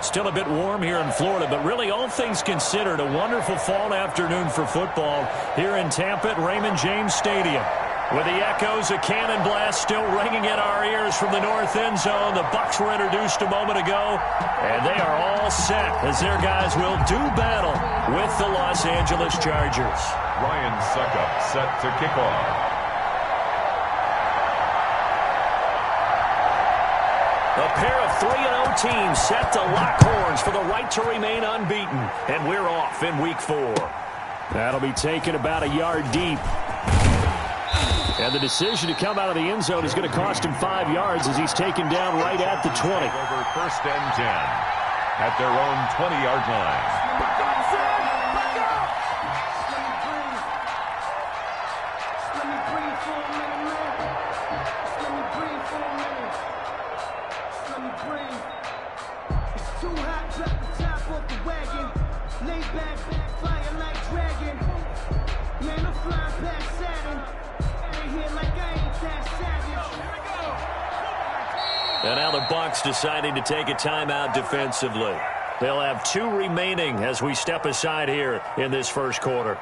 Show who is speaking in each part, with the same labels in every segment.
Speaker 1: Still a bit warm here in Florida, but really all things considered, a wonderful fall afternoon for football here in Tampa at Raymond James Stadium. With the echoes of cannon blast still ringing in our ears from the north end zone, the Bucs were introduced a moment ago, and they are all set as their guys will do battle with the Los Angeles Chargers.
Speaker 2: Ryan Succop set to kick off.
Speaker 1: A pair of 3-0 teams set to lock horns for the right to remain unbeaten. And we're off in week 4. That'll be taken about a yard deep. And the decision to come out of the end zone is going to cost him 5 yards as he's taken down right at the 20.
Speaker 2: Over 1st and 10 at their own 20-yard line.
Speaker 1: And now the Bucs deciding to take a timeout defensively. They'll have 2 remaining as we step aside here in this first quarter.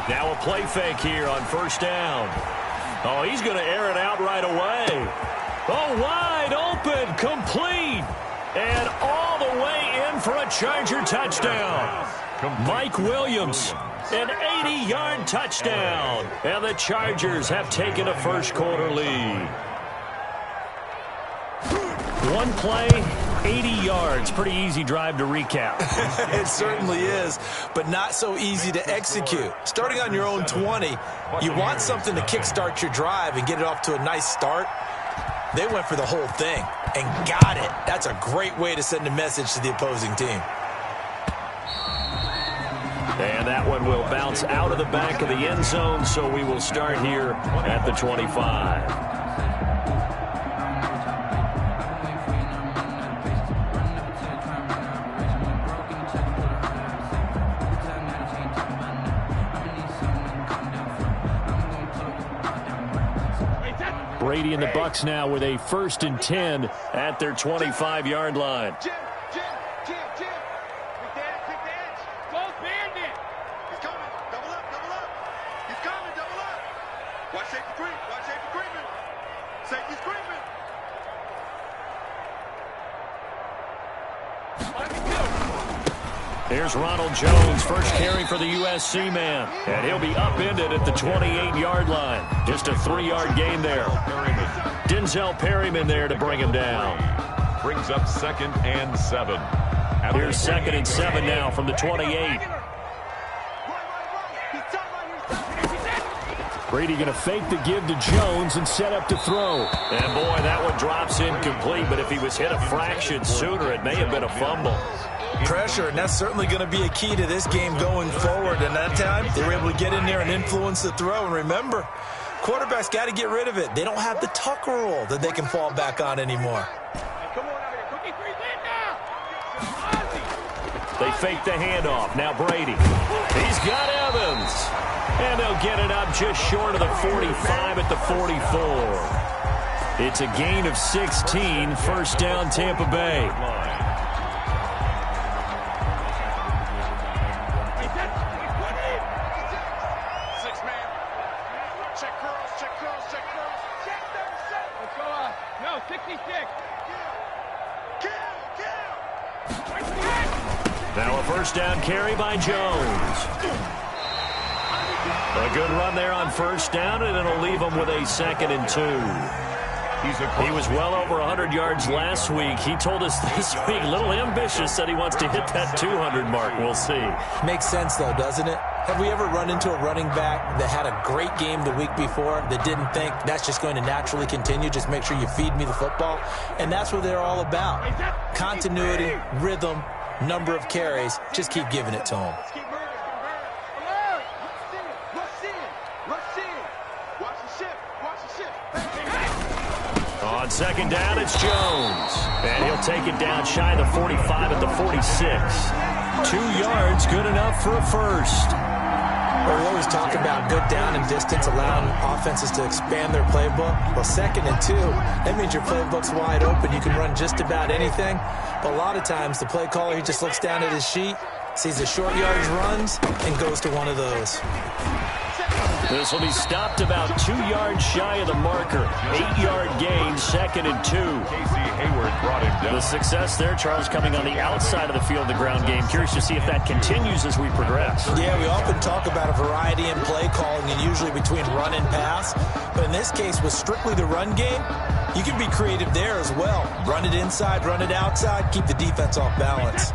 Speaker 1: Now a play fake here on 1st down. Oh, he's going to air it out right away. Oh, wide open, complete, and all the way in for a Charger touchdown. Mike Williams, an 80-yard touchdown. And the Chargers have taken a first quarter lead. One play, 80 yards. Pretty easy drive to recap.
Speaker 3: It certainly is, but not so easy to execute. Starting on your own 20, you want something to kickstart your drive and get it off to a nice start. They went for the whole thing and got it. That's a great way to send a message to the opposing team.
Speaker 1: And that one will bounce out of the back of the end zone, so we will start here at the 25. Brady and the Bucs now with a 1st and 10 at their 25-yard line. Here's Ronald Jones, first carry for the USC man. And he'll be upended at the 28-yard line. Just a 3-yard gain there. Denzel Perryman there to bring him down.
Speaker 2: Brings up 2nd and 7.
Speaker 1: Here's 2nd and 7 now from the 28. Brady going to fake the give to Jones and set up to throw. And boy, that one drops incomplete, but if he was hit a fraction sooner, it may have been a fumble.
Speaker 3: Pressure, and that's certainly going to be a key to this game going forward. And that time, they were able to get in there and influence the throw. And remember, quarterbacks got to get rid of it. They don't have the Tucker rule that they can fall back on anymore.
Speaker 1: They fake the handoff. Now Brady. He's got Evans. And they'll get it up just short of the 45 at the 44. It's a gain of 16. 1st down, Tampa Bay. Now a 1st down carry by Jones. A good run there on 1st down, and it'll leave him with a 2nd and 2. He was well over 100 yards last week. He told us this week, a little ambitious, said he wants to hit that 200 mark. We'll see.
Speaker 3: Makes sense, though, doesn't it? Have we ever run into a running back that had a great game the week before that didn't think that's just going to naturally continue? Just make sure you feed me the football. And that's what they're all about. Continuity, rhythm, number of carries. Just keep giving it to them.
Speaker 1: second down, it's Jones. And he'll take it down shy of the 45 at the 46. 2 yards, good enough for a first.
Speaker 3: Well, we always talk about good down and distance, allowing offenses to expand their playbook. Well, 2nd and 2, that means your playbook's wide open. You can run just about anything. But a lot of times, the play caller, he just looks down at his sheet, sees the short yardage runs, and goes to one of those.
Speaker 1: This will be stopped about 2 yards shy of the marker. 8-yard gain, 2nd and 2.
Speaker 2: Casey Hayward brought him down.
Speaker 1: The success there, Charles, coming on the outside of the field, the ground game. Curious to see if that continues as we progress.
Speaker 3: Yeah, we often talk about a variety in play calling and usually between run and pass. But in this case, with strictly the run game, you can be creative there as well. Run it inside, run it outside, keep the defense off balance.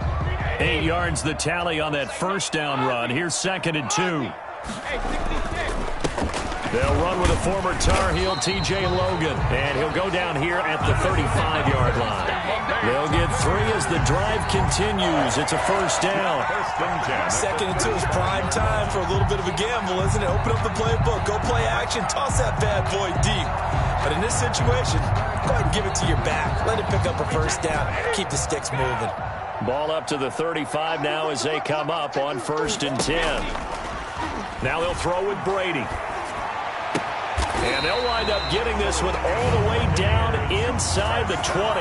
Speaker 1: 8 yards the tally on that first down run. Here's 2nd and 2. They'll run with a former Tar Heel, T.J. Logan, and he'll go down here at the 35-yard line. They'll get 3 as the drive continues. It's a first down.
Speaker 3: 2nd and 2 is prime time for a little bit of a gamble, isn't it? Open up the playbook, go play action, toss that bad boy deep. But in this situation, go ahead and give it to your back. Let it pick up a first down. Keep the sticks moving.
Speaker 1: Ball up to the 35 now as they come up on 1st and 10. Now they'll throw with Brady. And they'll wind up getting this one all the way down inside the 20.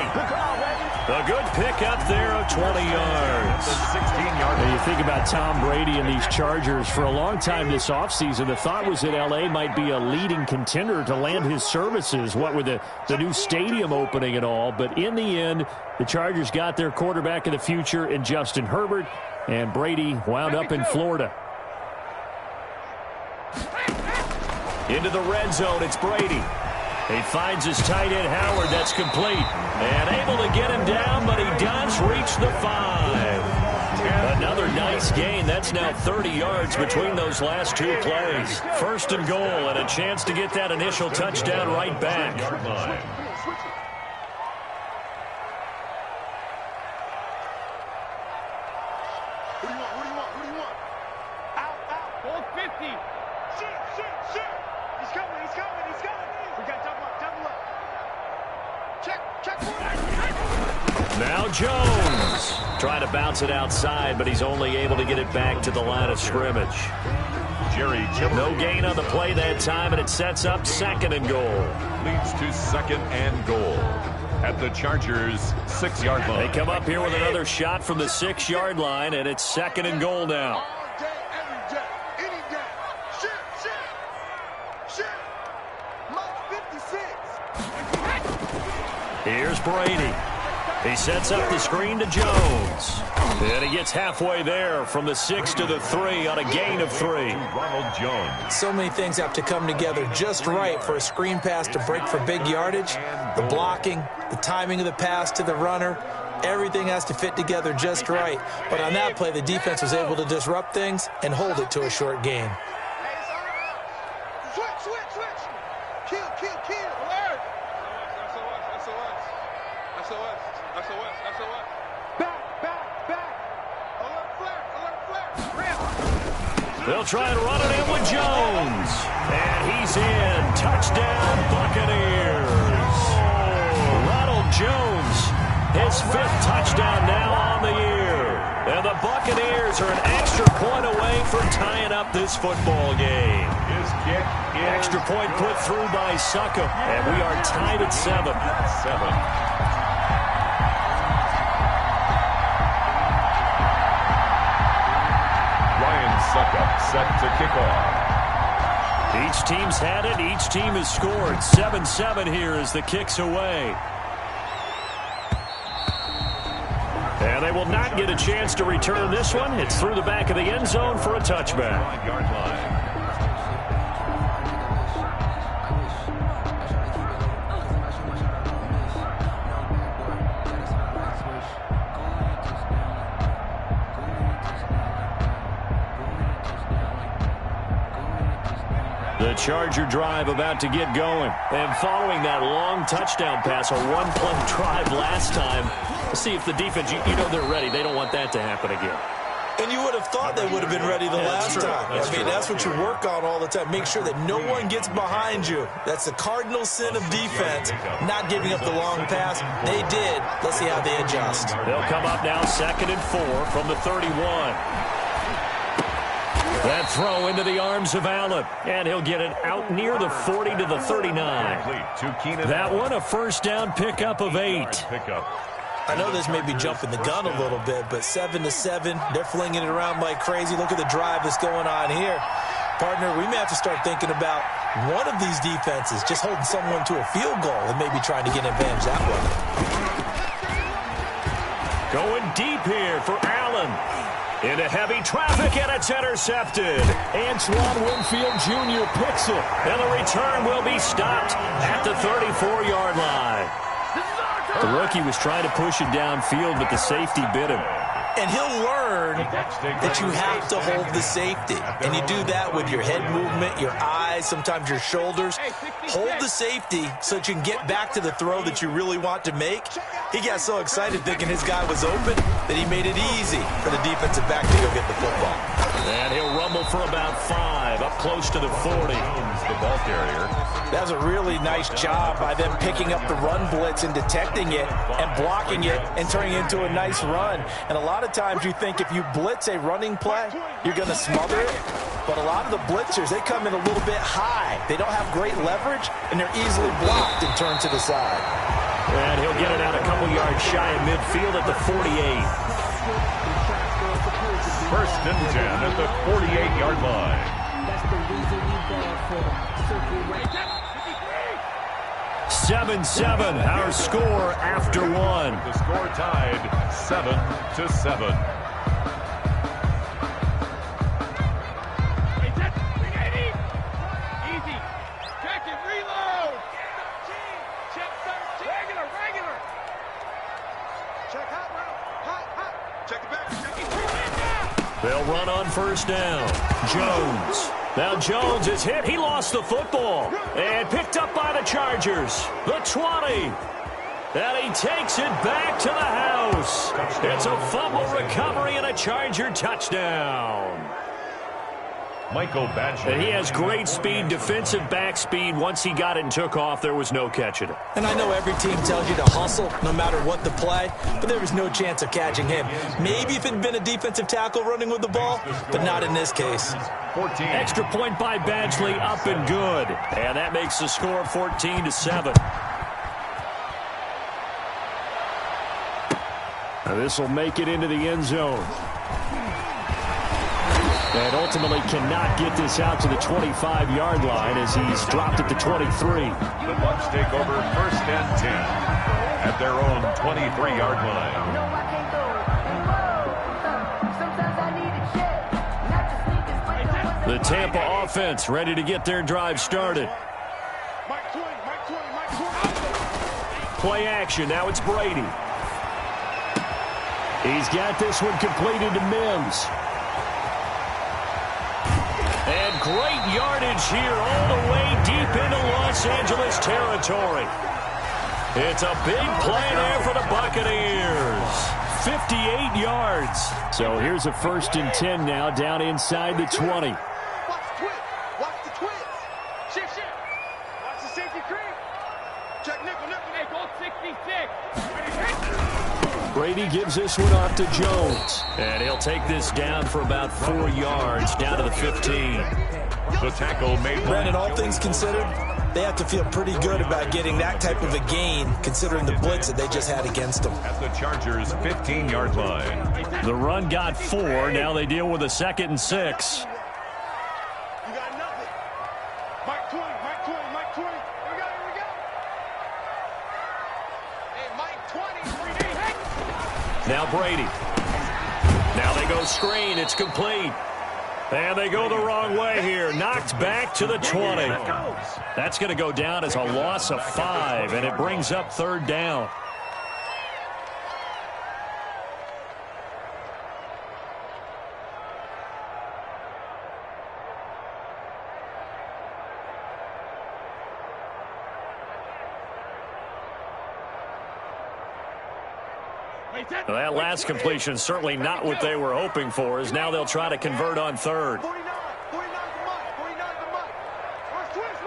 Speaker 1: A good pickup there of 20 yards. When you think about Tom Brady and these Chargers, for a long time this offseason, the thought was that L.A. might be a leading contender to land his services, what with the new stadium opening and all. But in the end, the Chargers got their quarterback of the future in Justin Herbert, and Brady wound up in Florida. Into the red zone, it's Brady. He finds his tight end, Howard. That's complete. And able to get him down, but he does reach the 5. Another nice gain. That's now 30 yards between those last 2 plays. 1st and goal, and a chance to get that initial touchdown right back. Now Jones trying to bounce it outside, but he's only able to get it back to the line of scrimmage.
Speaker 2: Jerry Tillery.
Speaker 1: No gain on the play that time, and it sets up 2nd and goal.
Speaker 2: Leads to 2nd and goal at the Chargers' 6-yard line.
Speaker 1: They come up here with another shot from the 6-yard line, and it's 2nd and goal now. Here's Brady. He sets up the screen to Jones. And he gets halfway there from the 6 to the 3 on a gain of 3.
Speaker 2: Ronald Jones.
Speaker 3: So many things have to come together just right for a screen pass to break for big yardage. The blocking, the timing of the pass to the runner, everything has to fit together just right. But on that play, the defense was able to disrupt things and hold it to a short gain.
Speaker 1: They'll try and run it in with Jones. And he's in. Touchdown, Buccaneers. Ronald Jones, his 5th touchdown now on the year. And the Buccaneers are an extra point away from tying up this football game.
Speaker 2: His kick is
Speaker 1: extra point put through by Succop. And we are tied at 7.
Speaker 2: Succop set to kick off.
Speaker 1: Each team's had it. Each team has scored. 7-7 here as the kick's away. And they will not get a chance to return this one. It's through the back of the end zone for a touchback.
Speaker 2: 5-yard line.
Speaker 1: The Charger drive about to get going. And following that long touchdown pass, a one-play drive last time, let's see if the defense, you know they're ready. They don't want that to happen again.
Speaker 3: And you would have thought they would have been ready the last time. I mean, that's what you work on all the time. Make sure that no one gets behind you. That's the cardinal sin of defense, not giving up the long pass. They did. Let's see how they adjust.
Speaker 1: They'll come up now 2nd and 4 from the 31. That throw into the arms of Allen, and he'll get it out near the 40 to the 39. That one, a first down pickup of 8.
Speaker 3: I know this may be jumping the gun a little bit, but 7-7, they're flinging it around like crazy. Look at the drive that's going on here. Partner, we may have to start thinking about one of these defenses just holding someone to a field goal and maybe trying to get an advantage that way.
Speaker 1: Going deep here for Allen. Into heavy traffic, and it's intercepted. Antoine Winfield Jr. picks it. And the return will be stopped at the 34-yard line. The rookie was trying to push it downfield, but the safety bit him.
Speaker 3: And he'll learn that you have to hold the safety. And you do that with your head movement, your eyes, sometimes your shoulders. Hold the safety so that you can get back to the throw that you really want to make. He got so excited thinking his guy was open that he made it easy for the defensive back to go get the football.
Speaker 1: And he'll rumble for about 5, up close to the 40.
Speaker 2: The ball carrier.
Speaker 3: That was a really nice job by them picking up the run blitz and detecting it and blocking it and turning it into a nice run. And a lot of times you think if you blitz a running play, you're going to smother it. But a lot of the blitzers, they come in a little bit high. They don't have great leverage, and they're easily blocked and turned to the side.
Speaker 1: And he'll get it out a couple yards shy of midfield at the 48.
Speaker 2: 1st and 10 at the 48-yard line.
Speaker 4: That's the reason we ball for circle right.
Speaker 1: 7-7, our score after 1.
Speaker 2: The score tied 7-7.
Speaker 1: They'll run on 1st down. Jones. Now Jones is hit. He lost the football. And picked up by the Chargers. The 20. And he takes it back to the house. It's a fumble recovery and a Charger touchdown.
Speaker 2: Michael Badger.
Speaker 1: And he has great speed, defensive back speed. Once he got it and took off, there was no catching it.
Speaker 3: And I know every team tells you to hustle no matter what the play, but there was no chance of catching him. Maybe if it had been a defensive tackle running with the ball, but not in this case.
Speaker 2: 14.
Speaker 1: Extra point by Badgley, up and good. And that makes the score 14-7. This will make it into the end zone. And ultimately cannot get this out to the 25-yard line as he's dropped it to 23.
Speaker 2: The Bucs take over 1st and 10 at their own 23-yard line.
Speaker 1: The Tampa offense ready to get their drive started. Play action. Now it's Brady. He's got this one completed to Mims. And great yardage here all the way deep into Los Angeles territory. It's a big play there for the Buccaneers. 58 yards. So here's a 1st and 10 now down inside the 20.
Speaker 5: Watch the twist. Watch the twist. Shift, shift. Watch the safety creep. Check nickel, nickel. Hey, go 66.
Speaker 1: Brady gives this one off to Jones. And he'll take this down for about 4 yards, down to the 15.
Speaker 2: The tackle made.
Speaker 3: Brandon, all things considered, they have to feel pretty good about getting that type of a gain, considering the blitz that they just had against them.
Speaker 2: At the Chargers' 15-yard line.
Speaker 1: The run got 4. Now they deal with a 2nd and 6.
Speaker 5: You got nothing. Mike 20, Mike 20, Mike 20. Here we go, here we go. Hey, Mike 20.
Speaker 1: Now Brady. Now they go screen. It's complete. And they go the wrong way here. Knocked back to the 20. That's going to go down as a loss of 5, and it brings up 3rd down. Well, that last completion certainly not what they were hoping for, as now they'll try to convert on third.
Speaker 5: 49 the month. 49 the month. Lost twist.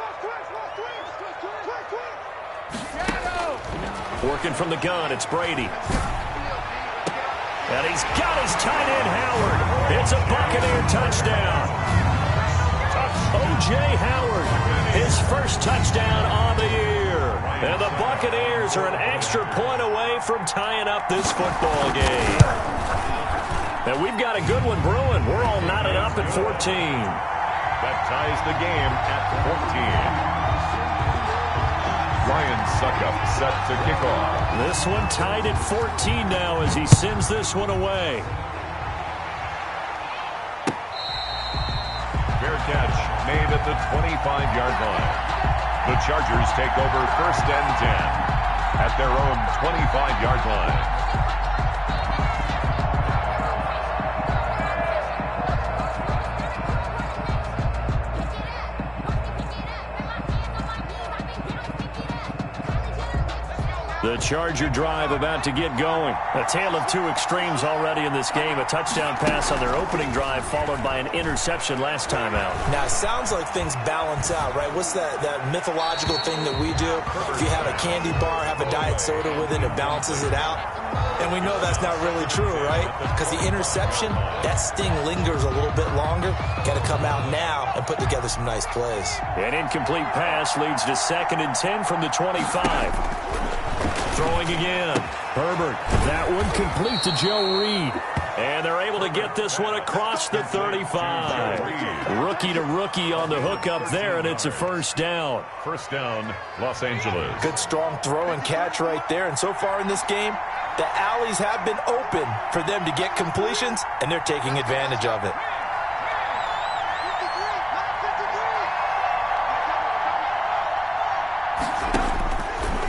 Speaker 1: Working from the gun, it's Brady. And he's got his tight end, Howard. It's a Buccaneer touchdown. O.J. Howard, his first touchdown on the year. And the Buccaneers are an extra point away from tying up this football game. And we've got a good one brewing. We're all knotted up at 14.
Speaker 2: That ties the game at 14. Ryan Suckup set to kick off.
Speaker 1: This one tied at 14 now as he sends this one away.
Speaker 2: Fair catch made at the 25-yard line. The Chargers take over 1st and 10 at their own 25-yard line.
Speaker 1: The Charger drive about to get going. A tale of two extremes already in this game. A touchdown pass on their opening drive followed by an interception last time out.
Speaker 3: Now, it sounds like things balance out, right? What's that mythological thing that we do? If you have a candy bar, have a diet soda with it, it balances it out. And we know that's not really true, right? Because the interception, that sting lingers a little bit longer. Got to come out now and put together some nice plays.
Speaker 1: An incomplete pass leads to 2nd and 10 from the 25. Throwing again. Herbert. That one complete to Joe Reed. And they're able to get this one across the 35. Rookie to rookie on the hook up there, and it's a first down.
Speaker 2: First down, Los Angeles.
Speaker 3: Good strong throw and catch right there. And so far in this game, the alleys have been open for them to get completions, and they're taking advantage of it.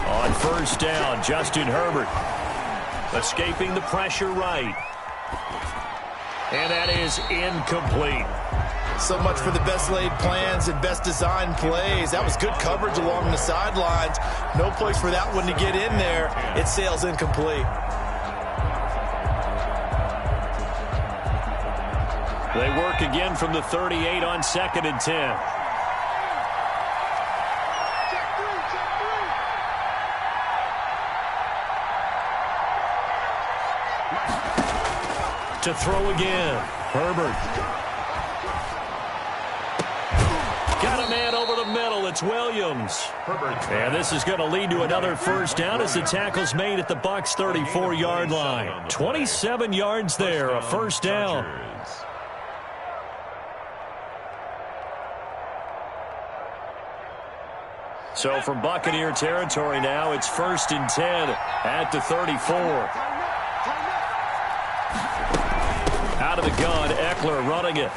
Speaker 1: On first down, Justin Herbert escaping the pressure right. And that is incomplete.
Speaker 3: So much for the best laid plans and best designed plays. That was good coverage along the sidelines. No place for that one to get in there. It sails incomplete.
Speaker 1: They work again from the 38 on 2nd and 10. To throw again. Herbert. Got a man over the middle. It's Williams. And this is going to lead to another first down as the tackle's made at the Bucs 34-yard line. 27 yards there, a first down. So from Buccaneer territory now, it's 1st and 10 at the 34. Out of the gun, Eckler running it.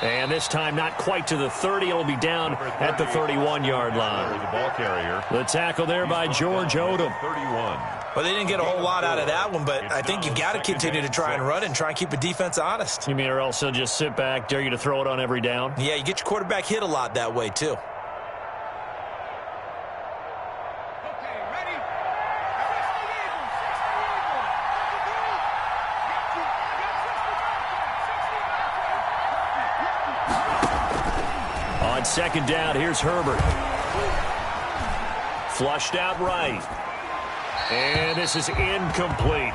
Speaker 1: And this time not quite to the 30. It'll be down at the 31-yard line.
Speaker 2: The ball carrier.
Speaker 1: The tackle there by George Odom.
Speaker 2: 31.
Speaker 3: Well, they didn't get a whole lot out of that one, but I think you've got to continue to try and run and try and keep the defense honest.
Speaker 1: You mean or else they'll just sit back, dare you to throw it on every down?
Speaker 3: Yeah, you get your quarterback hit a lot that way, too.
Speaker 1: On second down, here's Herbert. Flushed out right. And this is incomplete.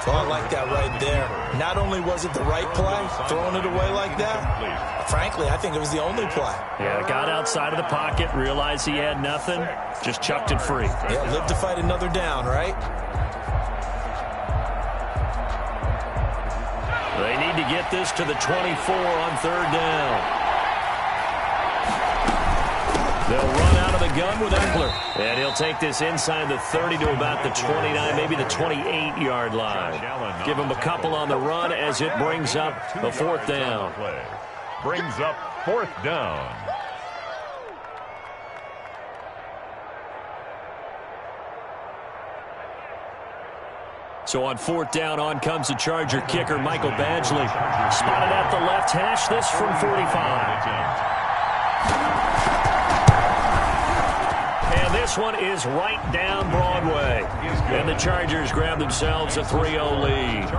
Speaker 3: Oh, I like that right there. Not only was it the right play, throwing it away like that, frankly, I think it was the only play.
Speaker 1: Yeah, got outside of the pocket, realized he had nothing, just chucked it free.
Speaker 3: Yeah, live to fight another down, right?
Speaker 1: They need to get this to the 24 on third down. They'll run out of the gun with Eckler. And he'll take this inside the 30 to about the 29, maybe the 28-yard line. Give him a couple on the run as it brings up a fourth down.
Speaker 2: Brings up fourth down.
Speaker 1: So on fourth down, on comes the Charger kicker, Michael Badgley. Spotted at the left hash, this from 45. And And this one is right down Broadway. And the Chargers grab themselves a 3-0 lead.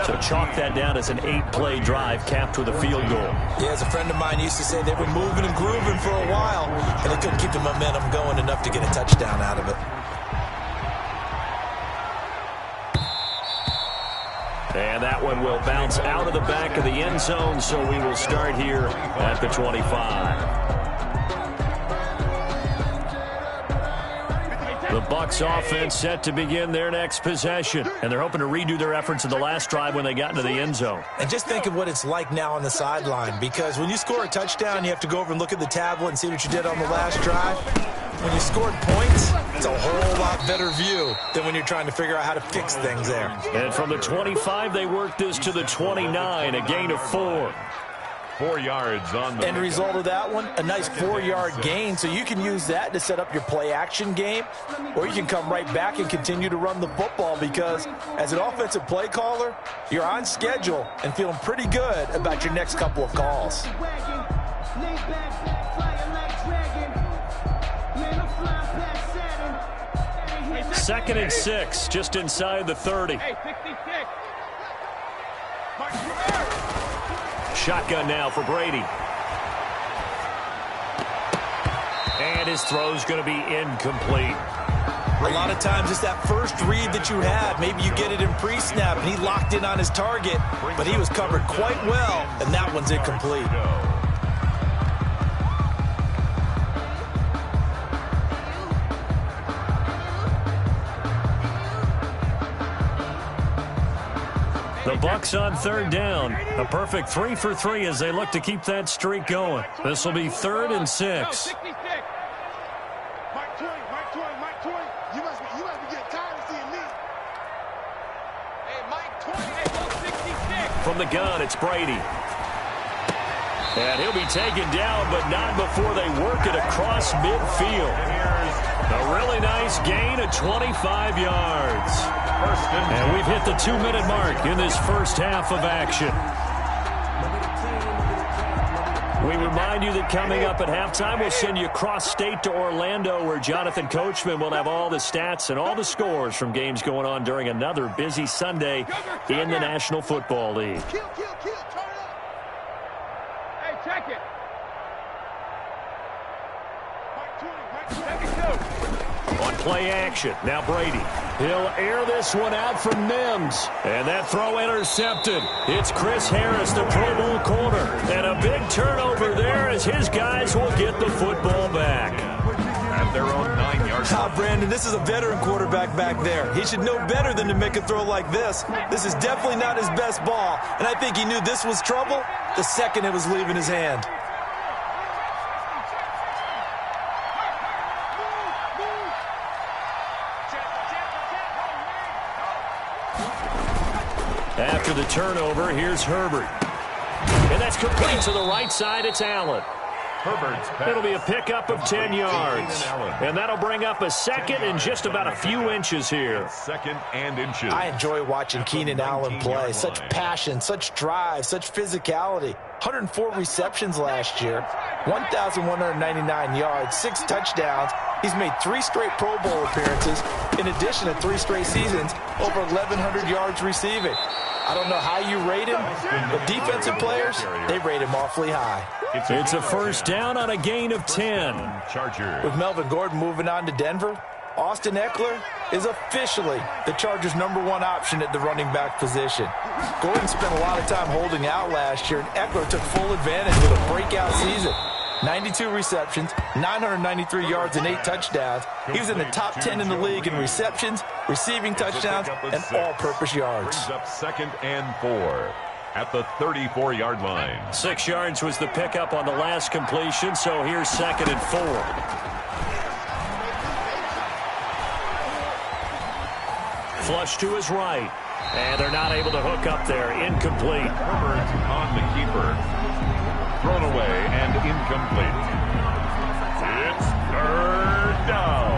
Speaker 1: So chalk that down as an 8-play drive capped with a field goal.
Speaker 3: Yeah, as a friend of mine used to say, they were moving and grooving for a while, and they couldn't keep the momentum going enough to get a touchdown out of it.
Speaker 1: And that one will bounce out of the back of the end zone, so we will start here at the 25. The Bucs offense set to begin their next possession, and they're hoping to redo their efforts in the last drive when they got into the end zone.
Speaker 3: And just think of what it's like now on the sideline, because when you score a touchdown, you have to go over and look at the tablet and see what you did on the last drive. When you scored points, it's a whole lot better view than when you're trying to figure out how to fix things there.
Speaker 1: And from the 25, they work this to the 29, a gain of 4.
Speaker 2: 4 yards on the
Speaker 3: end result of that one, a nice 4-yard gain, so you can use that to set up your play-action game, or you can come right back and continue to run the football, because as an offensive play caller, you're on schedule and feeling pretty good about your next couple of calls.
Speaker 1: Second and 6, just inside the 30. Shotgun now for Brady. And his throw's going to be incomplete.
Speaker 3: A lot of times it's that first read that you have. Maybe you get it in pre-snap, and he locked in on his target, but he was covered quite well, and that one's incomplete.
Speaker 1: The Bucs on third down. A perfect 3 for 3 as they look to keep that streak going. This will be 3rd and 6.
Speaker 5: You must be getting tired of seeing me. Hey, Mike 20, hey, go 66.
Speaker 1: From the gun, it's Brady. And he'll be taken down, but not before they work it across midfield. A really nice gain of 25 yards. And we've hit the 2-minute mark in this first half of action. We remind you that coming up at halftime, we'll send you cross-state to Orlando, where Jonathan Coachman will have all the stats and all the scores from games going on during another busy Sunday in the National Football League.
Speaker 5: Kill, turn up. Hey, check it. Mike 20, Mike 72.
Speaker 1: On play action, now Brady. He'll air this one out for Mims. And that throw intercepted. It's Chris Harris, the Pro Bowl corner. And a big turnover there as his guys will get the football back.
Speaker 2: At their own 9 yards.
Speaker 3: Brandon, this is a veteran quarterback back there. He should know better than to make a throw like this. This is definitely not his best ball. And I think he knew this was trouble the second it was leaving his hand.
Speaker 1: After the turnover, here's Herbert. And that's complete to the right side. It's Allen.
Speaker 2: Herbert's pass.
Speaker 1: It'll be a pickup of 10 yards. And that'll bring up a second and just about a few inches here.
Speaker 2: Second and inches.
Speaker 3: I enjoy watching Keenan Allen play. Such passion, such drive, such physicality. 104 receptions last year, 1,199 yards, 6 touchdowns. He's made 3 straight Pro Bowl appearances, in addition to 3 straight seasons, over 1,100 yards receiving. I don't know how you rate him, but defensive players, they rate him awfully high.
Speaker 1: It's a first down on a gain of 10.
Speaker 2: Chargers.
Speaker 3: With Melvin Gordon moving on to Denver, Austin Eckler is officially the Chargers' #1 option at the running back position. Gordon spent a lot of time holding out last year, and Eckler took full advantage with a breakout season. 92 receptions, 993 yards, and 8 touchdowns. He was in the top 10 in the league in receptions, receiving touchdowns, and all-purpose yards.
Speaker 2: Brings up 2nd and 4 at the 34-yard line.
Speaker 1: 6 yards was the pickup on the last completion, so here's 2nd and 4. Flush to his right, and they're not able to hook up there. Incomplete.
Speaker 2: Herbert on the keeper. Thrown away and incomplete. It's 3rd down.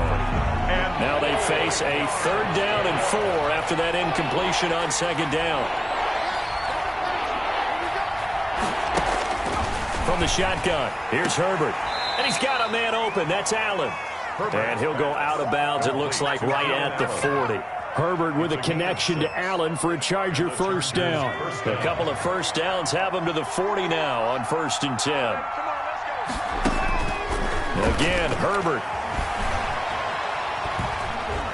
Speaker 2: And
Speaker 1: now they face a 3rd down and 4 after that incompletion on 2nd down. From the shotgun, here's Herbert. And he's got a man open. That's Allen. And he'll go out of bounds, it looks like, right at the 40. Herbert with a connection to Allen for a Charger first down. A couple of first downs have him to the 40 now on 1st and 10. Again, Herbert.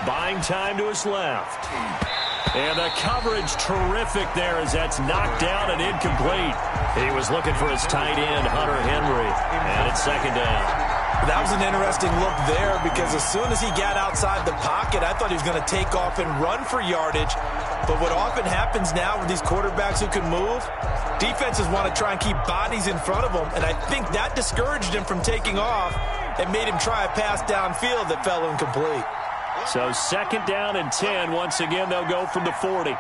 Speaker 1: Buying time to his left. And the coverage terrific there as that's knocked down and incomplete. He was looking for his tight end, Hunter Henry. And it's 2nd down.
Speaker 3: That was an interesting look there because as soon as he got outside the pocket, I thought he was going to take off and run for yardage. But what often happens now with these quarterbacks who can move, defenses want to try and keep bodies in front of them. And I think that discouraged him from taking off and made him try a pass downfield that fell incomplete.
Speaker 1: So 2nd down and 10. Once again, they'll go from the 40.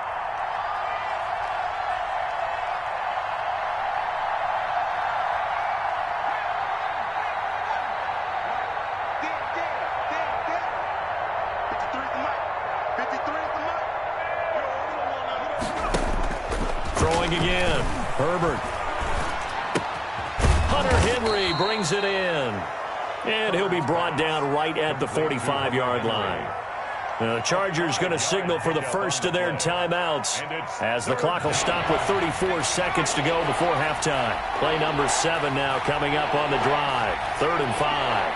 Speaker 1: Throwing again. Herbert. Hunter Henry brings it in. And he'll be brought down right at the 45-yard line. The Chargers going to signal for the first of their timeouts as the clock will stop with 34 seconds to go before halftime. Play number 7 now coming up on the drive. 3rd and 5.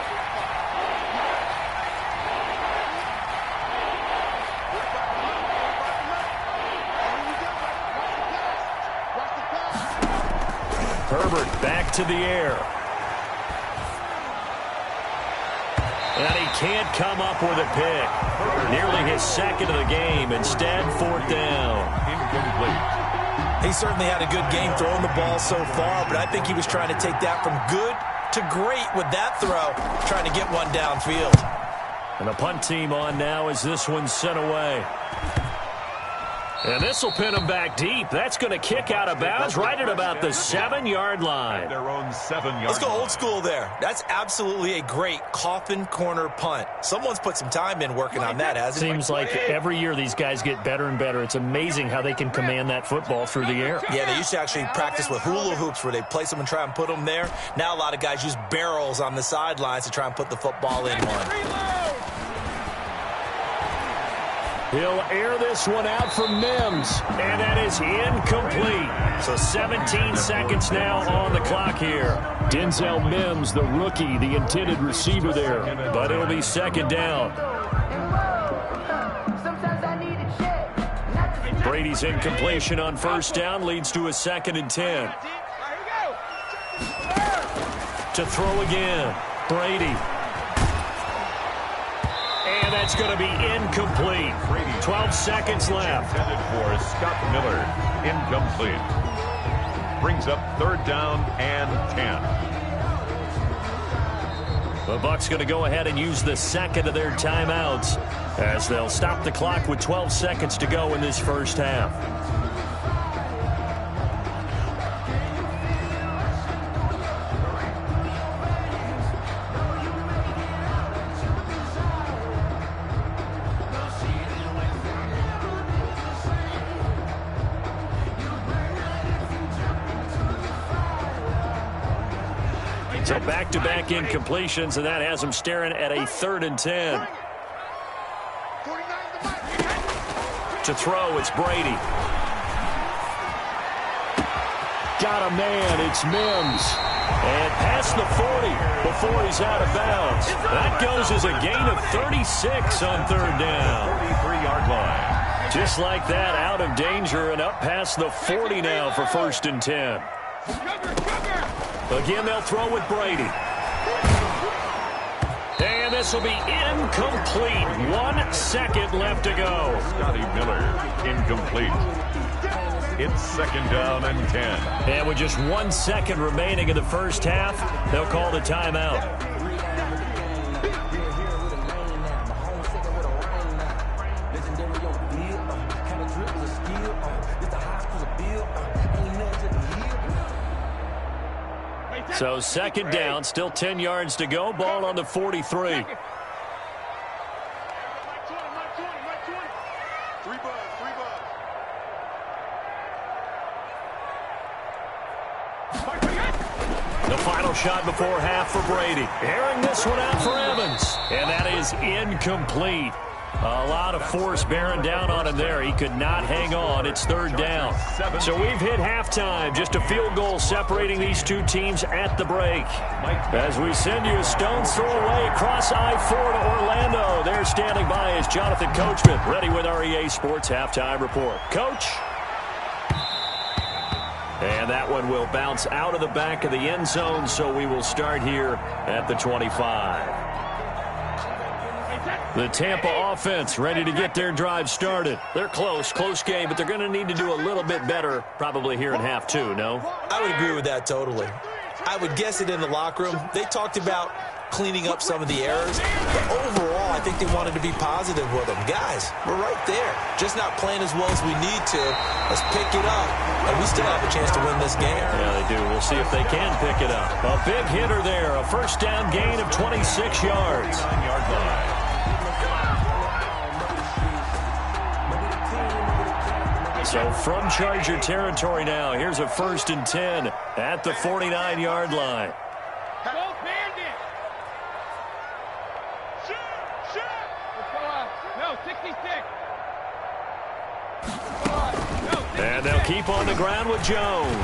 Speaker 1: Herbert back to the air. And he can't come up with a pick. Nearly his 2nd of the game. Instead, 4th down.
Speaker 2: Incomplete.
Speaker 3: He certainly had a good game throwing the ball so far, but I think he was trying to take that from good to great with that throw, trying to get one downfield.
Speaker 1: And the punt team on now as this one's sent away. And this will pin him back deep. That's going to kick out of bounds right at about the 7-yard line.
Speaker 2: Their own 7-yard.
Speaker 3: Let's go old school there. That's absolutely a great coffin corner punt. Someone's put some time in working on that, hasn't it?
Speaker 1: Seems like every year these guys get better and better. It's amazing how they can command that football through the air.
Speaker 3: Yeah, they used to actually practice with hula hoops where they place them and try and put them there. Now a lot of guys use barrels on the sidelines to try and put the football in one.
Speaker 1: He'll air this one out for Mims, and that is incomplete. So 17 seconds now on the clock here. Denzel Mims, the rookie, the intended receiver there, but it'll be 2nd down. Brady's incompletion on 1st down leads to a 2nd and 10. To throw again, Brady. And that's going to be incomplete. 12 seconds left.
Speaker 2: Intended for Scott Miller. Incomplete. Brings up 3rd down and 10.
Speaker 1: The Bucs going to go ahead and use the 2nd of their timeouts as they'll stop the clock with 12 seconds to go in this first half. So back-to-back incompletions, and that has them staring at a 3rd and 10. To throw, it's Brady. Got a man, it's Mims. And past the 40 before he's out of bounds. That goes as a gain of 36 on 3rd down.
Speaker 2: 33-yard line.
Speaker 1: Just like that, out of danger and up past the 40 now for 1st and 10. Again, they'll throw with Brady. And this will be incomplete. 1 second left to go.
Speaker 2: Scotty Miller, incomplete. It's 2nd down and 10.
Speaker 1: And with just 1 second remaining in the first half, they'll call the timeout. So 2nd down, still 10 yards to go. Ball on the 43. The final shot before half for Brady. Airing this one out for Evans. And that is incomplete. A lot of force bearing down on him there. He could not hang on. It's third down. So we've hit halftime. Just a field goal separating these two teams at the break. As we send you a stone's throw away across I-4 to Orlando. There standing by is Jonathan Coachman, ready with our EA Sports Halftime Report. Coach? And that one will bounce out of the back of the end zone, so we will start here at the 25. The Tampa offense ready to get their drive started. They're close game, but they're going to need to do a little bit better probably here in half two, no?
Speaker 3: I would agree with that totally. I would guess it in the locker room. They talked about cleaning up some of the errors, but overall, I think they wanted to be positive with them. Guys, we're right there. Just not playing as well as we need to. Let's pick it up, and we still have a chance to win this game.
Speaker 1: Yeah, they do. We'll see if they can pick it up. A big hitter there, a first down gain of 26 yards.
Speaker 2: 9-yard line.
Speaker 1: So from Charger territory now, here's a 1st and 10 at the 49-yard line.
Speaker 5: Go bandit! Shoot! No, 66.
Speaker 1: And they'll keep on the ground with Jones.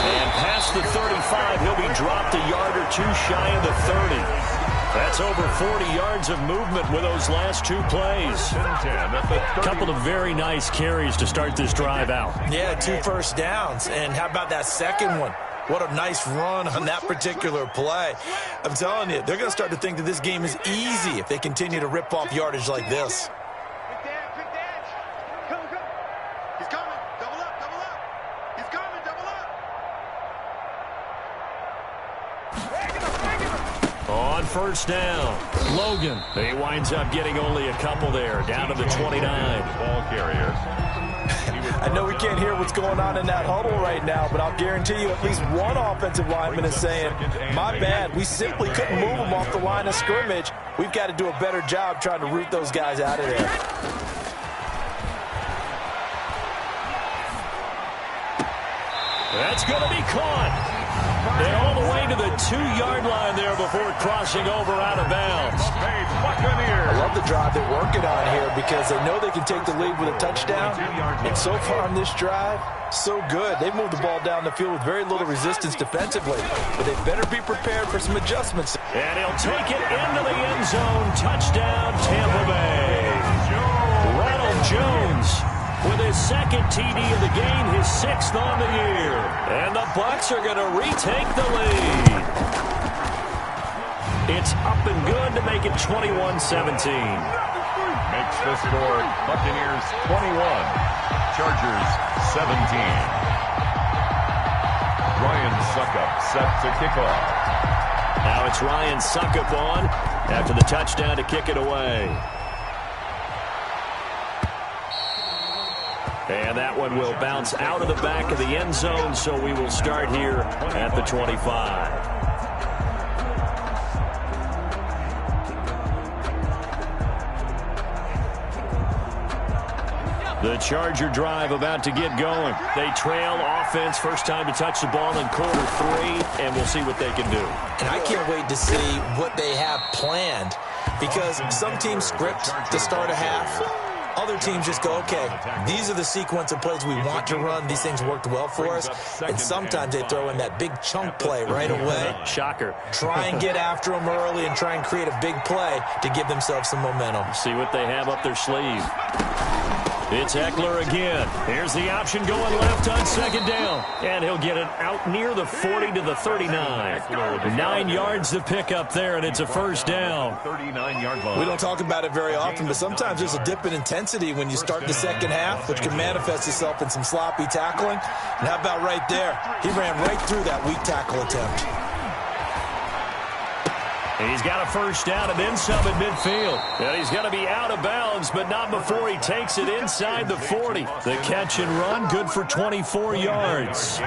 Speaker 1: And past the 35, he'll be dropped a yard or two shy of the 30. That's over 40 yards of movement with those last two plays. A couple of very nice carries to start this drive out.
Speaker 3: Yeah, 2 first downs. And how about that second one? What a nice run on that particular play. I'm telling you, they're going to start to think that this game is easy if they continue to rip off yardage like this.
Speaker 5: Big dash. Come. He's coming. Double up. He's coming. Double up.
Speaker 1: On first down, Logan. He winds up getting only a couple there, down to the 29.
Speaker 2: Ball carrier.
Speaker 3: I know we can't hear what's going on in that huddle right now, but I'll guarantee you at least one offensive lineman is saying, my bad, we simply couldn't move them off the line of scrimmage. We've got to do a better job trying to root those guys out of there.
Speaker 1: That's going to be caught. They're all the way to the 2-yard line there before crossing over out of bounds.
Speaker 3: I love the drive they're working on here because they know they can take the lead with a touchdown. And so far on this drive, so good. They've moved the ball down the field with very little resistance defensively. But they better be prepared for some adjustments.
Speaker 1: And he'll take it into the end zone. Touchdown, Tampa Bay. Ronald Jones with his second TD of the game, his 6th on the year. And the Bucs are going to retake the lead. It's up and good to make it 21-17.
Speaker 2: Makes the score Buccaneers 21, Chargers 17. Ryan Suckup set to kick off.
Speaker 1: Now it's Ryan Suckup on after the touchdown to kick it away. And that one will bounce out of the back of the end zone, so we will start here at the 25. The Charger drive about to get going. They trail offense, first time to touch the ball in quarter 3, and we'll see what they can do.
Speaker 3: And I can't wait to see what they have planned because some teams script to start a half. Other teams just go, okay, these are the sequence of plays we want to run. These things worked well for us. And sometimes they throw in that big chunk play right away.
Speaker 1: Shocker.
Speaker 3: Try and get after them early and try and create a big play to give themselves some momentum.
Speaker 1: See what they have up their sleeve. It's Eckler again. Here's the option going left on second down. And he'll get it out near the 40 to the 39. 9 yards to pick up there, and it's a first down.
Speaker 2: 39-yard line.
Speaker 3: We don't talk about it very often, but sometimes there's a dip in intensity when you start the second half, which can manifest itself in some sloppy tackling. And how about right there? He ran right through that weak tackle attempt.
Speaker 1: He's got a first down and then some at midfield. And he's going to be out of bounds, but not before he takes it inside the 40. The catch and run, good for 24 yards.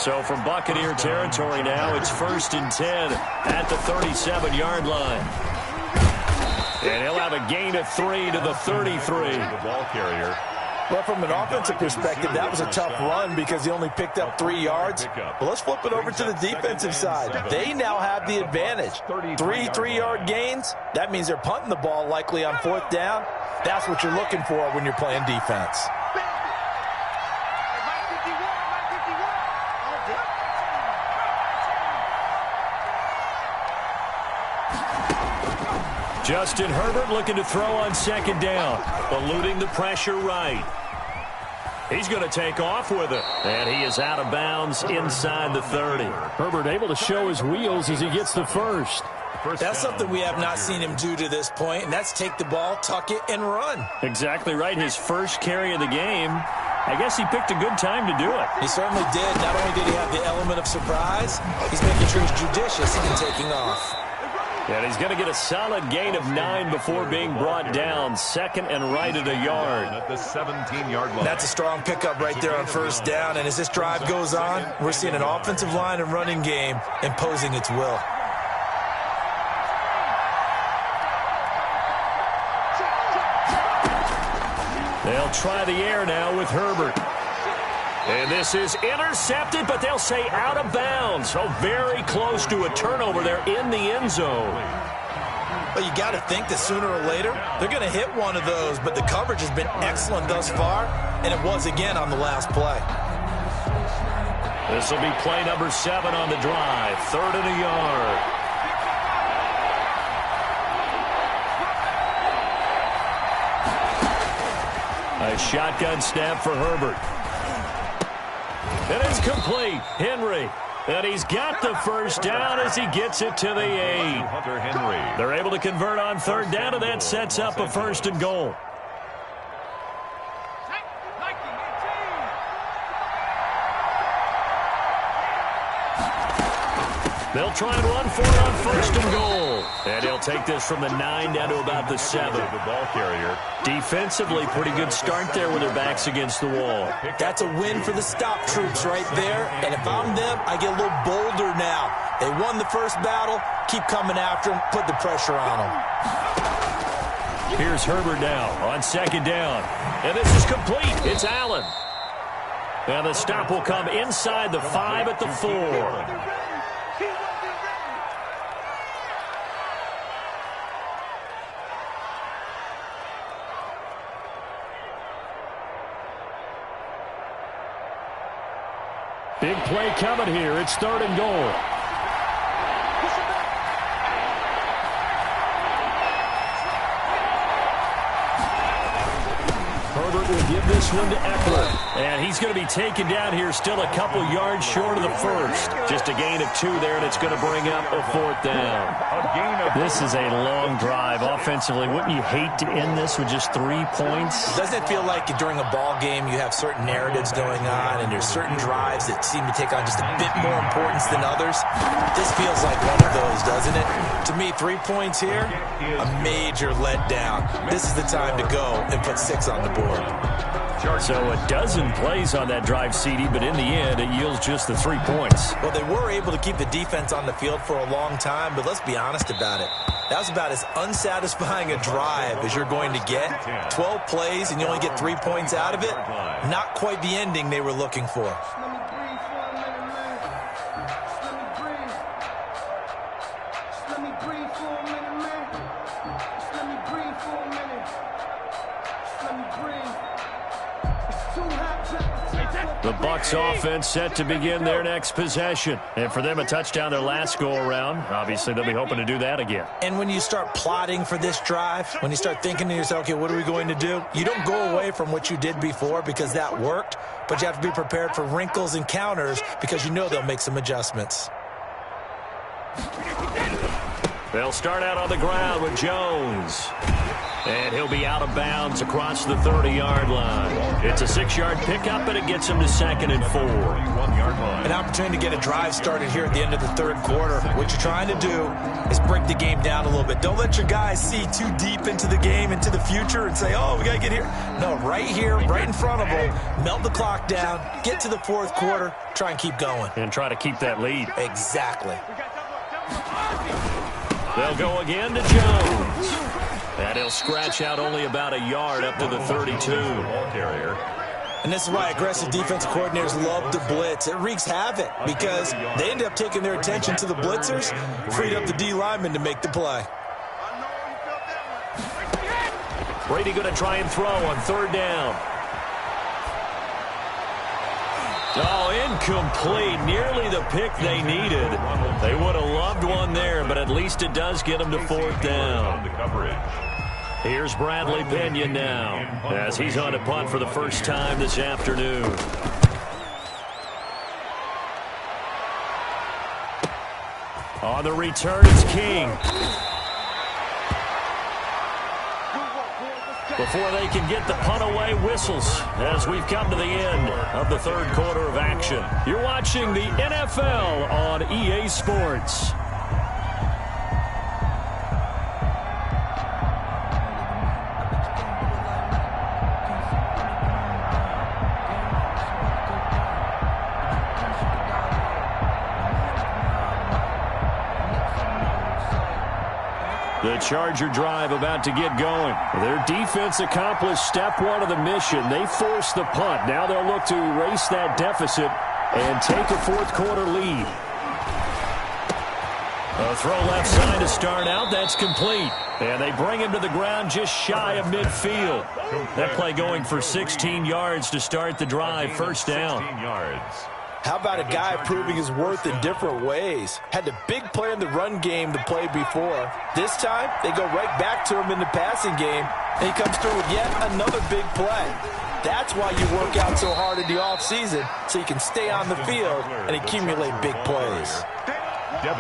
Speaker 1: So from Buccaneer territory now, it's 1st and 10 at the 37-yard line. And he'll have a gain of 3 to the 33.
Speaker 2: The ball carrier.
Speaker 3: Well, from an offensive perspective, that was a tough run because he only picked up 3 yards. Well, let's flip it over to the defensive side. They now have the advantage. 3 3-yard gains, that means they're punting the ball likely on 4th down. That's what you're looking for when you're playing defense.
Speaker 1: Justin Herbert looking to throw on 2nd down, eluding the pressure right. He's going to take off with it, and he is out of bounds inside the 30.
Speaker 6: Herbert able to show his wheels as he gets the first.
Speaker 3: That's something we have not seen him do to this point, and that's take the ball, tuck it, and run.
Speaker 1: Exactly right. His first carry of the game. I guess he picked a good time to do it.
Speaker 3: He certainly did. Not only did he have the element of surprise, he's making sure he's judicious in taking off.
Speaker 1: And he's going to get a solid gain of 9 before being brought down. 2nd and right at a yard.
Speaker 2: At the 17-yard line.
Speaker 3: That's a strong pickup right there on 1st down. And as this drive goes on, we're seeing an offensive line and running game imposing its will.
Speaker 1: They'll try the air now with Herbert. And this is intercepted, but they'll say out of bounds. So very close to a turnover there in the end zone.
Speaker 3: But you got to think that sooner or later, they're going to hit one of those. But the coverage has been excellent thus far, and it was again on the last play.
Speaker 1: This will be play number 7 on the drive. 3rd and a yard. A shotgun snap for Herbert. And it's complete. Henry. And he's got the first down as he gets it to the 8.
Speaker 2: Hunter Henry.
Speaker 1: They're able to convert on 3rd down, and that sets up a 1st and goal. They'll try and run for it on 1st and goal. And he'll take this from the 9 down to about the 7.
Speaker 2: The ball carrier.
Speaker 1: Defensively, pretty good start there with their backs against the wall.
Speaker 3: That's a win for the stop troops right there. And if I'm them, I get a little bolder now. They won the first battle. Keep coming after them. Put the pressure on them.
Speaker 1: Here's Herbert now on 2nd down. And this is complete. It's Allen. And the stop will come inside the 5 at the 4.
Speaker 6: Big play coming here. It's 3rd and goal. Herbert will give this one to Eckler.
Speaker 1: And he's going to be taken down here still a couple yards short of the 1st. Just a gain of 2 there, and it's going to bring up a 4th down. This is a long drive. Offensively, wouldn't you hate to end this with just 3 points?
Speaker 3: Doesn't it feel like during a ball game you have certain narratives going on and there's certain drives that seem to take on just a bit more importance than others? This feels like one of those, doesn't it? To me, 3 points here, a major letdown. This is the time to go and put 6 on the board.
Speaker 1: So a dozen plays on that drive, CD, but in the end, it yields just the 3 points.
Speaker 3: Well, they were able to keep the defense on the field for a long time, but let's be honest about it. That was about as unsatisfying a drive as you're going to get. 12 plays and you only get 3 points out of it. Not quite the ending they were looking for.
Speaker 1: The Bucs offense set to begin their next possession. And for them, a touchdown their last go-around. Obviously, they'll be hoping to do that again.
Speaker 3: And when you start plotting for this drive, when you start thinking to yourself, okay, what are we going to do? You don't go away from what you did before because that worked, but you have to be prepared for wrinkles and counters because you know they'll make some adjustments.
Speaker 1: They'll start out on the ground with Jones. And he'll be out of bounds across the 30-yard line. It's a 6-yard pickup, and it gets him to 2nd and 4.
Speaker 3: An opportunity to get a drive started here at the end of the 3rd quarter. What you're trying to do is break the game down a little bit. Don't let your guys see too deep into the game, into the future, and say, oh, we got to get here. No, right here, right in front of them, melt the clock down, get to the 4th quarter, try and keep going.
Speaker 1: And try to keep that lead.
Speaker 3: Exactly.
Speaker 1: They'll go again to Jones. And he'll scratch out only about a yard up to the 32.
Speaker 2: Ball carrier.
Speaker 3: And this is why aggressive defensive coordinators love to blitz. It wreaks havoc because they end up taking their attention to the blitzers, freed up the D lineman to make the play.
Speaker 1: Brady going to try and throw on third down. Oh, incomplete. Nearly the pick they needed. They would have loved one there, but at least it does get them to fourth down. Here's Bradley Pena now, as he's on a punt for the first time this afternoon. On the return, it's King. Before they can get the punt away, whistles as we've come to the end of the third quarter of action. You're watching the NFL on EA Sports. The Charger drive about to get going. Their defense accomplished step one of the mission. They forced the punt. Now they'll look to erase that deficit and take a fourth quarter lead. A throw left side to start out. That's complete. And they bring him to the ground just shy of midfield. That play going for 16 yards to start the drive. First down.
Speaker 2: 16 yards.
Speaker 3: How about a guy proving his worth in different ways? Had the big play in the run game to play before. This time, they go right back to him in the passing game, and he comes through with yet another big play. That's why you work out so hard in the offseason, so you can stay on the field and accumulate big plays.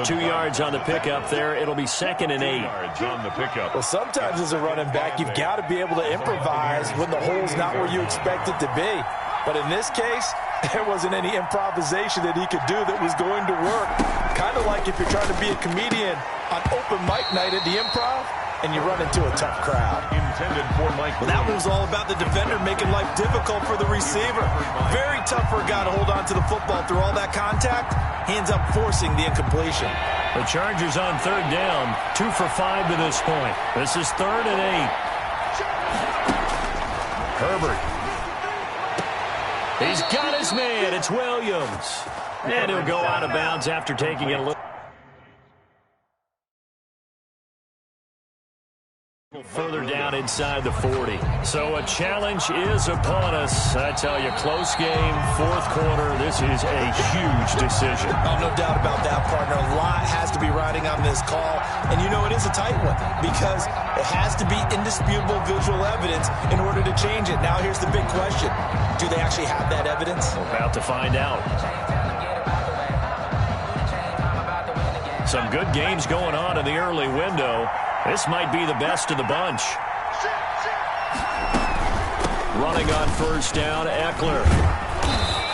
Speaker 1: 2 yards on the pickup there. It'll be 2nd and 8.
Speaker 2: Yards on the pickup.
Speaker 3: Well, sometimes as a running back, you've got to be able to improvise when the hole's not where you expect it to be. But in this case, there wasn't any improvisation that he could do that was going to work. Kind of like if you're trying to be a comedian on open mic night at the Improv and you run into a tough crowd.
Speaker 2: Intended for Mike.
Speaker 3: Well, that one was all about the defender making life difficult for the receiver. Very tough for a guy to hold on to the football through all that contact. He ends up forcing the incompletion.
Speaker 1: The Chargers on third down, 2 for 5 to this point. This is 3rd and 8. Herbert. He's got his man. It's Williams. And he'll go out of bounds after taking it a little further down inside the 40. So a challenge is upon us. I tell you, close game, fourth quarter. This is a huge decision.
Speaker 3: Oh, no doubt about that, partner. A lot has to be riding on this call. And you know it is a tight one because it has to be indisputable visual evidence in order to change it. Now here's the big question. Do they actually have that evidence?
Speaker 1: We're about to find out. Some good games going on in the early window. This might be the best of the bunch. Running on first down, Eckler.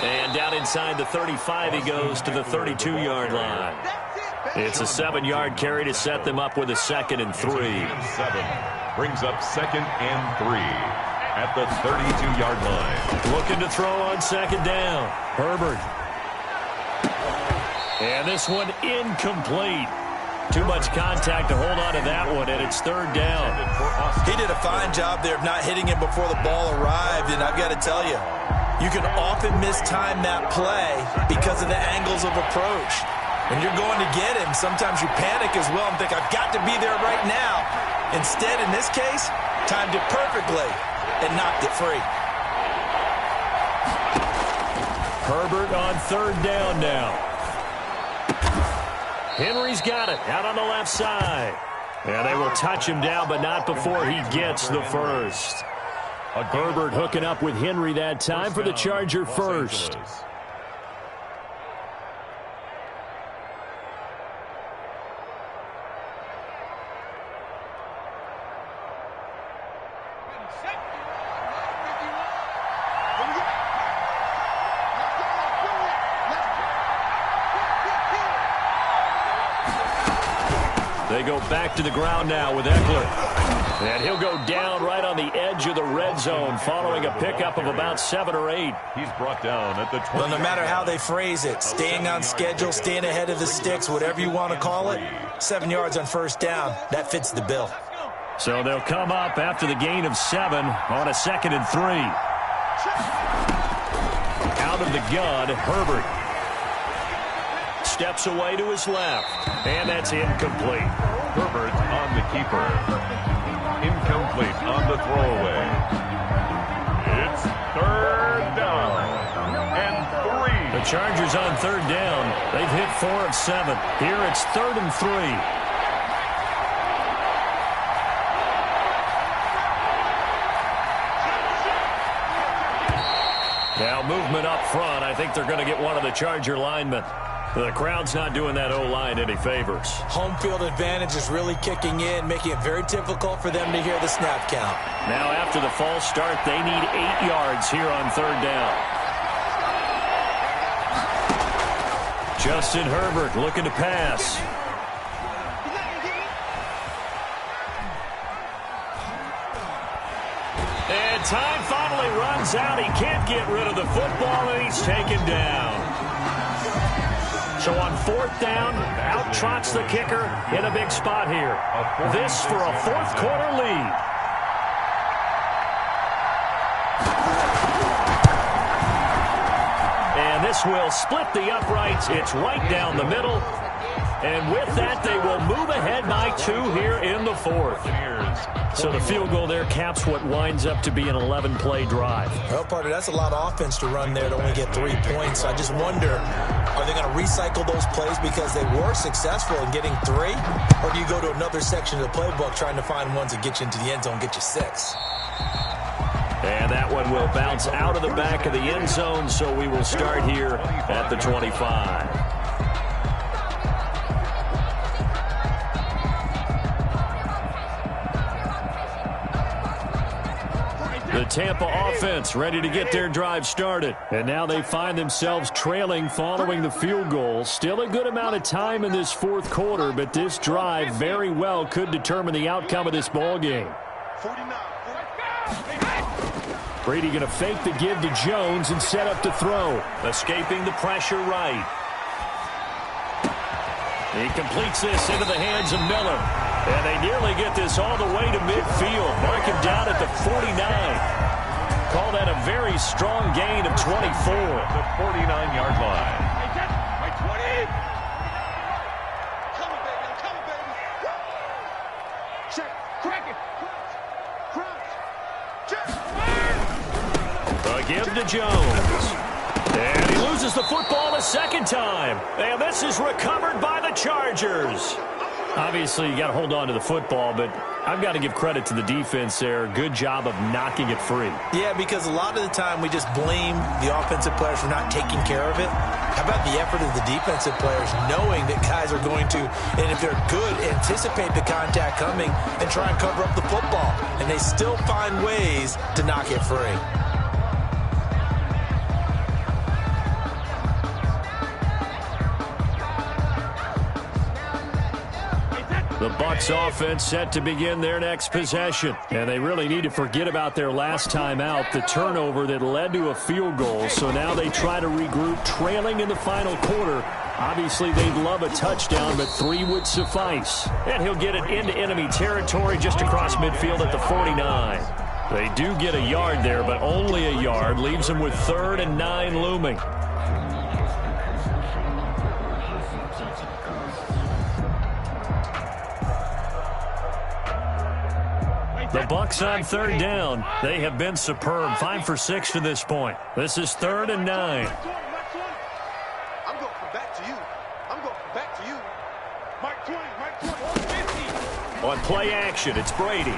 Speaker 1: And down inside the 35, he goes to the 32-yard line. It's a 7-yard carry to set them up with a 2nd and 3.
Speaker 2: 7 brings up 2nd and 3 at the 32-yard line.
Speaker 1: Looking to throw on 2nd down. Herbert. And this one incomplete. Too much contact to hold on to that one, and it's 3rd down.
Speaker 3: He did a fine job there of not hitting him before the ball arrived, and I've got to tell you, you can often mistime that play because of the angles of approach. When you're going to get him, sometimes you panic as well and think, I've got to be there right now. Instead, in this case, timed it perfectly and knocked it free.
Speaker 1: Herbert on 3rd down now. Henry's got it out on the left side. And they will touch him down, but not before he gets the first. Herbert hooking up with Henry that time for the Charger first. They go back to the ground now with Eckler. And he'll go down right on the edge of the red zone following a pickup of about 7 or 8.
Speaker 2: He's brought down at the 20.
Speaker 3: Well, no matter how they phrase it, staying on schedule, staying ahead of the sticks, whatever you want to call it, 7 yards on first down, that fits the bill.
Speaker 1: So they'll come up after the gain of 7 on a 2nd and 3. Out of the gun, Herbert. Steps away to his left. And that's incomplete.
Speaker 2: Herbert on the keeper. Incomplete on the throwaway. It's 3rd down and 3.
Speaker 1: The Chargers on 3rd down. They've hit 4 of 7. Here it's 3rd and 3. Now movement up front. I think they're going to get one of the Charger linemen. The crowd's not doing that O-line any favors.
Speaker 3: Home field advantage is really kicking in, making it very difficult for them to hear the snap count.
Speaker 1: Now after the false start, they need 8 yards here on 3rd down. Justin Herbert looking to pass. And time finally runs out. He can't get rid of the football, and he's taken down. So on 4th down, out trots the kicker in a big spot here. This for a 4th quarter lead. And this will split the uprights. It's right down the middle. And with that, they will move ahead by 2 here in the 4th. So the field goal there caps what winds up to be an 11-play drive.
Speaker 3: Well, partner, that's a lot of offense to run there to only get 3 points. I just wonder, are they going to recycle those plays because they were successful in getting 3? Or do you go to another section of the playbook trying to find ones that get you into the end zone, get you 6?
Speaker 1: And that one will bounce out of the back of the end zone, so we will start here at the 25. The Tampa offense ready to get their drive started. And now they find themselves trailing following the field goal. Still a good amount of time in this 4th quarter, but this drive very well could determine the outcome of this ball game. Brady going to fake the give to Jones and set up to throw. Escaping the pressure right. He completes this into the hands of Miller. And they nearly get this all the way to midfield. Mark him down at the 49. Call that a very strong gain of 24.
Speaker 2: The 49-yard line.
Speaker 5: My 20. Coming, baby. I'm coming, baby. Check. Crack it. Crouch. Check.
Speaker 1: A give to Jones. And he loses the football a 2nd time. And this is recovered by the Chargers. Obviously, you got to hold on to the football, but I've got to give credit to the defense there. Good job of knocking it free.
Speaker 3: Yeah, because a lot of the time we just blame the offensive players for not taking care of it. How about the effort of the defensive players knowing that guys are going to, and if they're good, anticipate the contact coming and try and cover up the football. And they still find ways to knock it free.
Speaker 1: The Bucs offense set to begin their next possession. And they really need to forget about their last time out, the turnover that led to a field goal. So now they try to regroup, trailing in the final quarter. Obviously, they'd love a touchdown, but 3 would suffice. And he'll get it into enemy territory just across midfield at the 49. They do get a yard there, but only a yard. Leaves them with 3rd and 9 looming. The Bucs on 3rd down. They have been superb. 5 for 6 to this point. This is 3rd and 9.
Speaker 5: I'm going to come back to you. I'm going to come back to you. Mike 20, Mike 20, 50.
Speaker 1: On play action, it's Brady.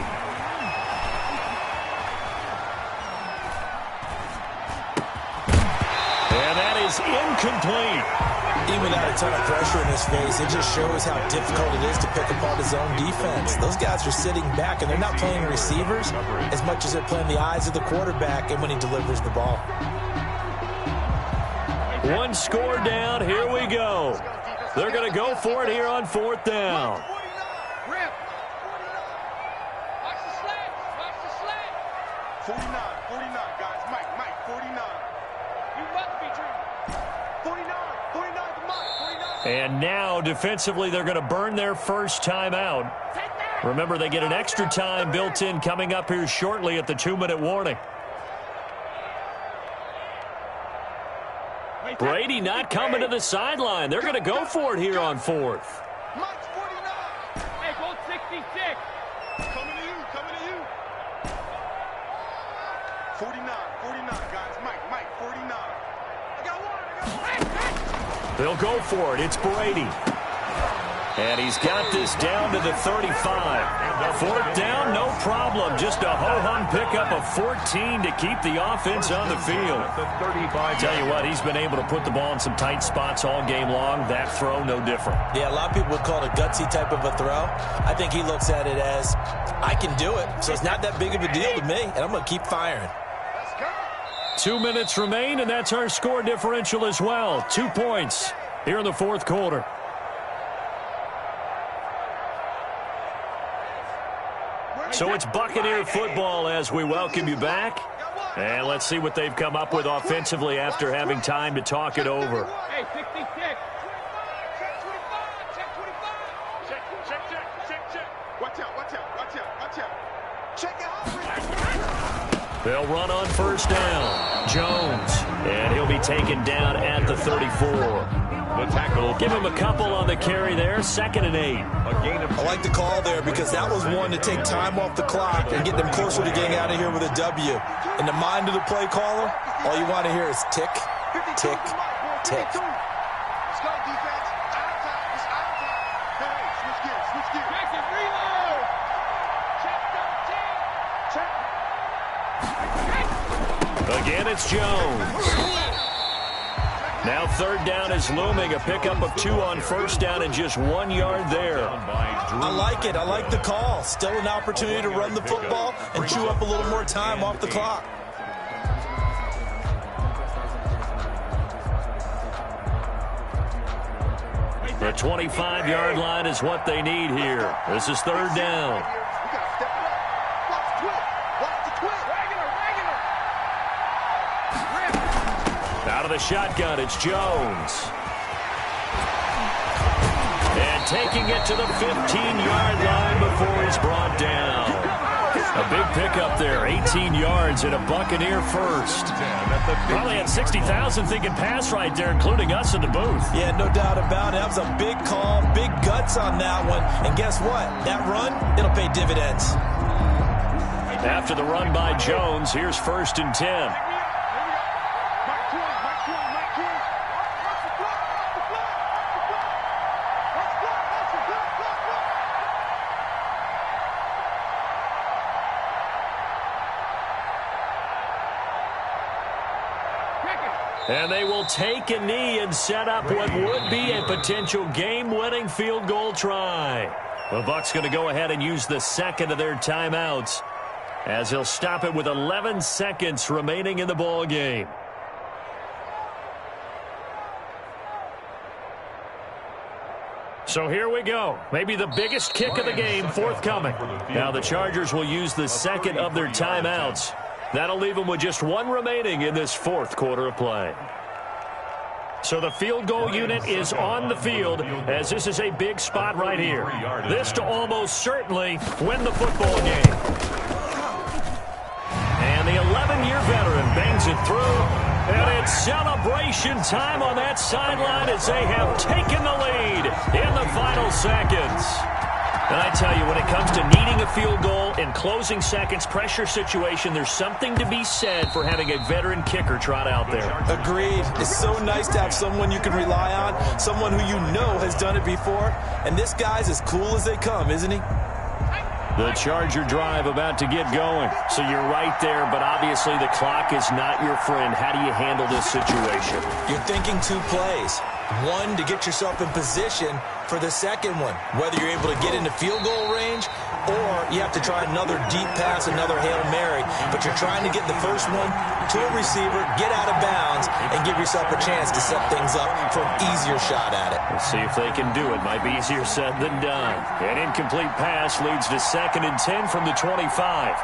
Speaker 1: And that is incomplete.
Speaker 3: Even without a ton of pressure in his face, it just shows how difficult it is to pick apart his own defense. Those guys are sitting back, and they're not playing receivers as much as they're playing the eyes of the quarterback and when he delivers the ball.
Speaker 1: 1 score down. Here we go. They're going to go for it here on 4th down.
Speaker 5: Rip. 49, guys. Mike, 49. You must be dreaming. 49 to Mike, 49.
Speaker 1: And now, defensively, they're going to burn their first time out.
Speaker 5: Take that.
Speaker 1: Remember, they get an extra time built in coming up here shortly at the 2-minute warning. Brady not coming to the sideline. They're going to go for it here on 4th.
Speaker 5: Mike's 49. Hey, go 66. Coming to you, coming to you. 49, guys. Mike, 49. I got one.
Speaker 1: They'll go for it. It's Brady. And he's got this down to the 35. 4th down, no problem. Just a ho-hum pickup of 14 to keep the offense on the field. Tell you what, he's been able to put the ball in some tight spots all game long. That throw, no different.
Speaker 3: Yeah, a lot of people would call it a gutsy type of a throw. I think he looks at it as, I can do it, so it's not that big of a deal to me, and I'm going to keep firing.
Speaker 1: 2 minutes remain, and that's our score differential as well. 2 points here in the 4th quarter. So it's Buccaneer football as we welcome you back. And let's see what they've come up with offensively after having time to talk it over.
Speaker 5: Hey, 66. Check 25. Check 25. Check. Watch out. Check it out.
Speaker 1: They'll run on 1st down. Jones. And he'll be taken down at the 34.
Speaker 2: The tackle.
Speaker 1: Give him a couple on the carry there. 2nd and 8.
Speaker 3: I like the call there because that was one to take time off the clock and get them closer to getting out of here with a W. In the mind of the play caller, all you want to hear is tick, tick, tick.
Speaker 5: Let's go, defense. Out of time. It's out of time. Hey, switch gears. Jackson, reload. Check 13. Check.
Speaker 1: Again, it's Jones. Now 3rd down is looming. A pickup of 2 on 1st down and just 1 yard there.
Speaker 3: I like it. I like the call. Still an opportunity to run the football and chew up a little more time off the clock.
Speaker 1: The 25-yard line is what they need here. This is 3rd down.
Speaker 5: We got to step it up. Watch the twit.
Speaker 1: Out of the shotgun, it's Jones. And taking it to the 15-yard line before he's brought down. A big pickup there, 18 yards and a Buccaneer first. Probably had 60,000 thinking pass right there, including us in the booth.
Speaker 3: Yeah, no doubt about it. That was a big call, big guts on that one. And guess what? That run, it'll pay dividends.
Speaker 1: After the run by Jones, here's 1st and 10. And they will take a knee and set up what would be a potential game-winning field goal try. The Bucs going to go ahead and use the 2nd of their timeouts as he'll stop it with 11 seconds remaining in the ball game. So here we go. Maybe the biggest kick of the game forthcoming. Now the Chargers will use the 2nd of their timeouts. That'll leave them with just 1 remaining in this 4th quarter of play. So the field goal unit is on the field as this is a big spot right here. This to almost certainly win the football game. And the 11-year veteran bangs it through. And it's celebration time on that sideline as they have taken the lead in the final seconds. And I tell you, when it comes to needing a field goal in closing seconds, pressure situation, there's something to be said for having a veteran kicker trot out there.
Speaker 3: Agreed. It's so nice to have someone you can rely on, someone who you know has done it before. And this guy's as cool as they come, isn't he?
Speaker 1: The Charger drive about to get going. So you're right there, but obviously the clock is not your friend. How do you handle this situation?
Speaker 3: You're thinking 2 plays. One, to get yourself in position for the second one, whether you're able to get into field goal range or you have to try another deep pass, another Hail Mary. But you're trying to get the first one to a receiver, get out of bounds, and give yourself a chance to set things up for an easier shot at it.
Speaker 1: We'll see if they can do it. Might be easier said than done. An incomplete pass leads to 2nd and 10 from the 25.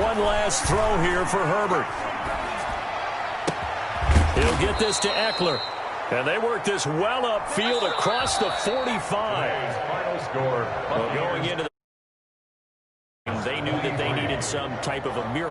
Speaker 1: One last throw here for Herbert. He'll get this to Eckler. And they worked this well upfield across the 45.
Speaker 2: Final score.
Speaker 1: Well, going into the game, they knew that they needed some type of a miracle.